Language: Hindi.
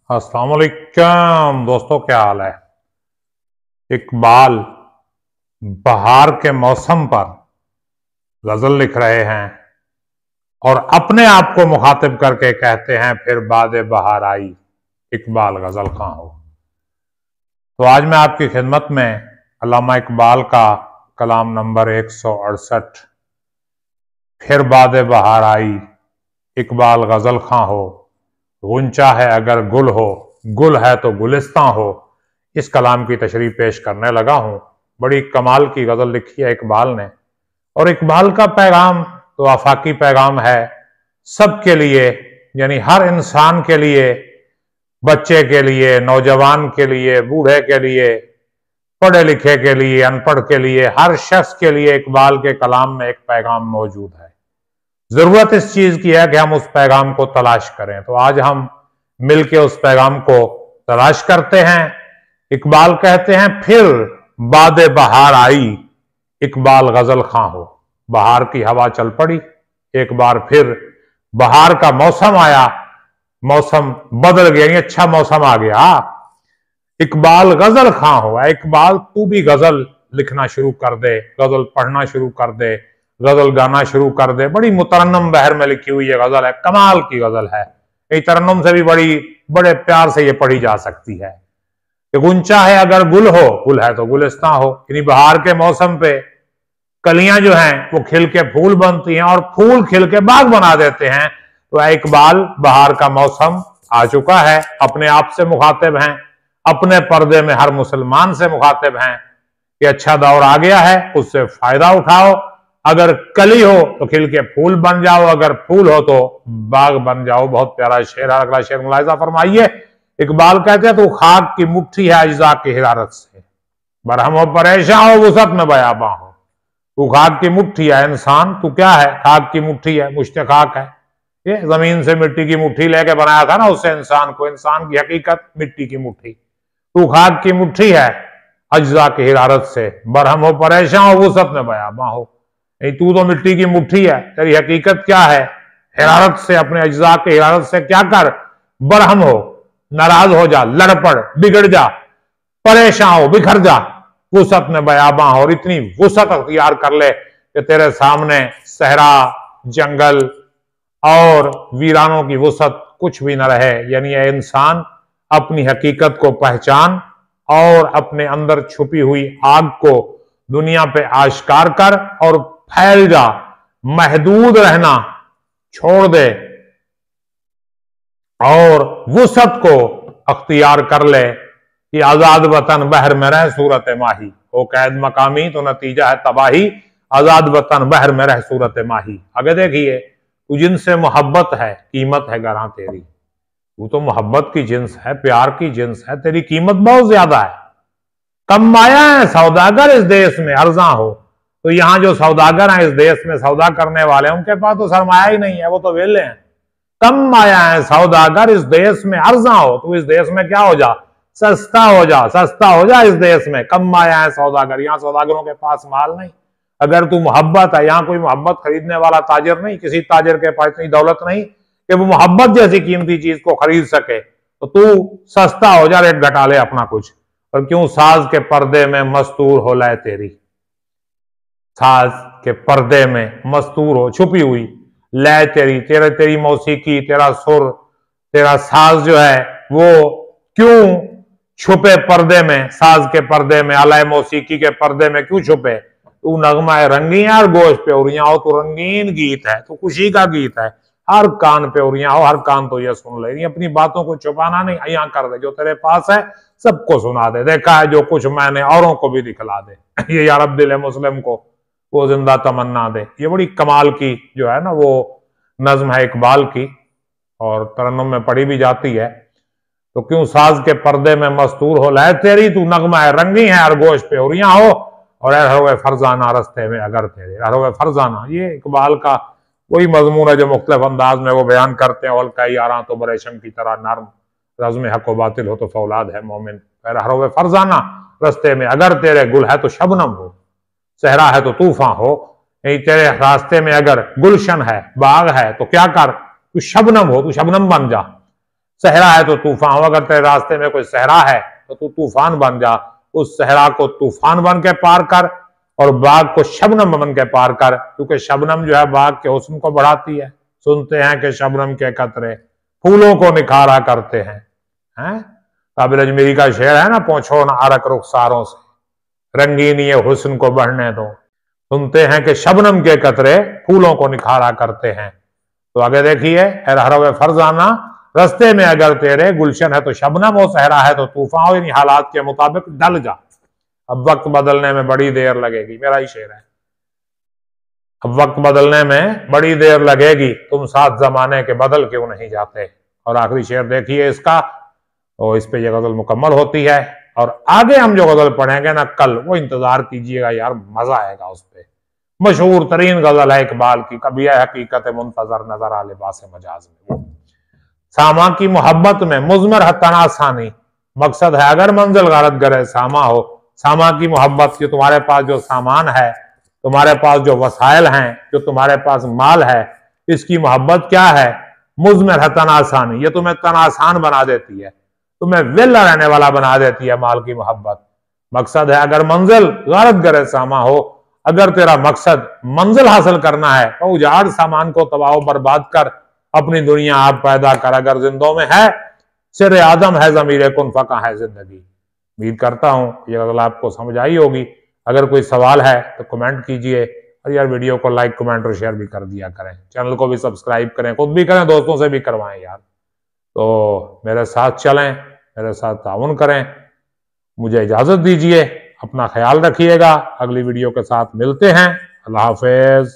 अस्सलाम वालेकुम दोस्तों, क्या हाल है। इकबाल बहार के मौसम पर गजल लिख रहे हैं और अपने आप को मुखातिब करके कहते हैं फिर बादे बहार आई इकबाल गजल खां हो। तो आज मैं आपकी खिदमत में अल्लामा इकबाल का कलाम नंबर 168 फिर बादे बहार आई इकबाल गजल खां हो। गुंचा है अगर गुल हो, गुल है तो गुलिस्तां हो, इस कलाम की तशरीह पेश करने लगा हूं। बड़ी कमाल की गजल लिखी है इकबाल ने, और इकबाल का पैगाम तो आफाकी पैगाम है सबके लिए, यानी हर इंसान के लिए, बच्चे के लिए, नौजवान के लिए, बूढ़े के लिए, पढ़े लिखे के लिए, अनपढ़ के लिए, हर शख्स के लिए इकबाल के कलाम में एक पैगाम मौजूद है। जरूरत इस चीज की है कि हम उस पैगाम को तलाश करें। तो आज हम मिलके उस पैगाम को तलाश करते हैं। इकबाल कहते हैं फिर बादे बहार आई इकबाल गजल खां हो। बहार की हवा चल पड़ी, एक बार फिर बहार का मौसम आया, मौसम बदल गया, यानी अच्छा मौसम आ गया। इकबाल गजल खां हो। इकबाल तू भी गजल लिखना शुरू कर दे, गजल पढ़ना शुरू कर दे, गजल गाना शुरू कर दे। बड़ी मुतरन्नम बहर में लिखी हुई ये गजल है, कमाल की गजल है। ये तरन्नुम से भी बड़े प्यार से ये पढ़ी जा सकती है कि गुंचा है अगर गुल हो, गुल है तो गुलिस्तां हो। यानी बहार के मौसम पे कलियां जो हैं वो खिल के फूल बनती हैं और फूल खिल के बाग बना देते हैं। तो इकबाल बहार का मौसम आ चुका है, अपने आप से मुखातिब हैं, अपने पर्दे में हर मुसलमान से मुखातिब हैं कि अच्छा दौर आ गया है, उससे फायदा उठाओ। अगर कली हो तो खिल के फूल बन जाओ, अगर फूल हो तो बाग बन जाओ। बहुत प्यारा शेर है, अगला शेर मुलाहिजा फरमाइए। इकबाल कहते हैं तो खाक की मुट्ठी है अज्जा की हिरारत से, बरहम हो परेशान हो वसत में बयाबा हो। तू खाक की मुट्ठी है, इंसान तू क्या है, खाक की मुट्ठी है, मुश्ते खाक है। ये जमीन से मिट्टी की मुट्ठी लेके बनाया था ना उससे इंसान को, इंसान की हकीकत मिट्टी की मुट्ठी। तू खाक की मुट्ठी है अज्जा की हिरारत से, बरहम हो परेशान हो वसत में बयाबा हो। नहीं, तू तो मिट्टी की मुट्ठी है, तेरी हकीकत क्या है, हिरारत से, अपने अज्जा के हिरारत से क्या कर, बरहम हो, नाराज हो जा, लड़ पड़, बिगड़ जा, परेशान हो, बिखर जा, वुसत में बयाबा हो। और इतनी वुसत अख्तियार कर ले कि तेरे सामने सहरा, जंगल और वीरानों की वुसत कुछ भी न रहे। यानी ये इंसान अपनी हकीकत को पहचान और अपने अंदर छुपी हुई आग को दुनिया पे आश्कार कर और फैल जा, महदूद रहना छोड़ दे और वुसत को अख्तियार कर ले कि आजाद वतन बहर में रह सूरत माही। वो कैद मकामी तो नतीजा है तबाही, आजाद वतन बहर में रह सूरत माही। आगे देखिए, तू जिनसे मोहब्बत है कीमत है गरां तेरी। तू तो मोहब्बत की जिन्स है, प्यार की जिन्स है, तेरी कीमत बहुत ज्यादा है। कम माया है सौदागर इस देश में अर्जा हो। तो यहां जो सौदागर हैं इस देश में सौदा करने वाले, उनके पास तो सरमाया ही नहीं है, वो तो वेले हैं। कम माया है सौदागर इस देश में अर्जा हो। तो इस देश में क्या हो जा, सस्ता हो जा, सस्ता हो जा इस देश में। कम माया है सौदागर, यहां सौदागरों के पास माल नहीं। अगर तू मोहब्बत है, यहां कोई मोहब्बत खरीदने वाला ताजिर नहीं, किसी ताजिर के पास इतनी दौलत नहीं कि वो मोहब्बत जैसी कीमती चीज को खरीद सके। तो तू सस्ता हो जा, रेट घटा ले अपना कुछ। और क्यों साज के पर्दे में मस्तूर हो लाए तेरी, साज के पर्दे में मस्तूर हो, छुपी हुई लय तेरी, तेरी मौसीकी, तेरा सुर, तेरा साज जो है वो क्यों छुपे पर्दे में, साज के पर्दे में, अलय मौसीकी के पर्दे में क्यों छुपे। तू नगमा है रंगीन और गोश पे उरियां हो, तो रंगीन गीत है, तो खुशी का गीत है, हर कान पे उरियां हो, हर कान तो ये सुन ले। अपनी बातों को छुपाना नहीं, यहाँ कर दे, जो तेरे पास है सबको सुना दे। देखा है जो कुछ मैंने औरों को भी दिखला दे। ये यार दिल है मुस्लिम को वो जिंदा तमन्ना दे। ये बड़ी कमाल की जो है ना वो नज्म है इकबाल की, और तरन्नुम में पढ़ी भी जाती है। तो क्यों साज के पर्दे में मस्तूर हो लय तेरी, तू नगमा है रंगी है हर गोश पे उरियां हो, और हरोए फरजाना रस्ते में अगर तेरे। हरोए फरजाना ये इकबाल का वही मजमून है जो मुख्तलिफ अंदाज में वो बयान करते हैं। वल्का यारा तो बरेशम की तरह नर्म, रज़्म हक व बातिल हो तो फौलाद है मोमिन। हरोए फरजाना रस्ते में अगर तेरे, गुल है तो शबनम हो, सहरा है तो तूफान हो। तेरे रास्ते में अगर गुलशन है, बाग है, तो क्या कर, तू शबनम हो, तू शबनम बन जा। सहरा है तो तूफान, अगर तेरे रास्ते में कोई सहरा है तो तू तूफान बन जा, उस सहरा को तूफान बन के पार कर और बाग को शबनम बन के पार कर, क्योंकि शबनम जो है बाग के हुस्न को बढ़ाती है। सुनते हैं कि शबनम के कतरे फूलों को निखारा करते हैं। काबिल अजमेरी का शेर है ना, पहुंचो ना अरक रुखसारों से, रंगीन ये हुस्न को बढ़ने दो। सुनते हैं कि शबनम के कतरे फूलों को निखारा करते हैं। तो आगे देखिए, हरवे फरजाना, रस्ते में अगर तेरे गुलशन है तो शबनम हो, सहरा है तो तूफान हो, इन हालात के मुताबिक ढल जा। अब वक्त बदलने में बड़ी देर लगेगी, मेरा ही शेर है। अब वक्त बदलने में बड़ी देर लगेगी, तुम साथ जमाने के बदल क्यों नहीं जाते। और आखिरी शेर देखिए इसका, और इस पे ये गजल मुकम्मल होती है। और आगे हम जो गजल पढ़ेंगे ना कल, वो इंतजार कीजिएगा यार, मजा आएगा उस पे। मशहूर तरीन गजल है इकबाल की, कभी है हकीकत मुंतजर नजर आ लिबास मजाज में। वो सामा की मोहब्बत में मुजमर है तनासानी, मकसद है अगर मंजिल गारत गरे सामा हो। सामा की मोहब्बत की, तुम्हारे पास जो सामान है, तुम्हारे पास जो वसाइल हैं, जो तुम्हारे पास माल है, इसकी मोहब्बत क्या है, मुजमर है तनासानी, ये तुम्हें तनासान बना देती है, तुम्हें वेला रहने वाला बना देती है माल की मोहब्बत। मकसद है अगर मंजिल गारत गरे सामा हो, अगर तेरा मकसद मंजिल हासिल करना है तो उजाड़ सामान को, तबाह बर्बाद कर, अपनी दुनिया आप पैदा कर। अगर जिंदों में है सिर आदम है ज़मीरे कुन फका है जिंदगी। उम्मीद करता हूं ये गजल आपको समझ आई होगी। अगर कोई सवाल है तो कमेंट कीजिए, और यार वीडियो को लाइक कमेंट और शेयर भी कर दिया करें, चैनल को भी सब्सक्राइब करें, खुद भी करें, दोस्तों से भी करवाएं यार। तो मेरे साथ चलें, मेरे साथ ताउन करें। मुझे इजाजत दीजिए, अपना ख्याल रखिएगा, अगली वीडियो के साथ मिलते हैं। अल्लाह हाफिज।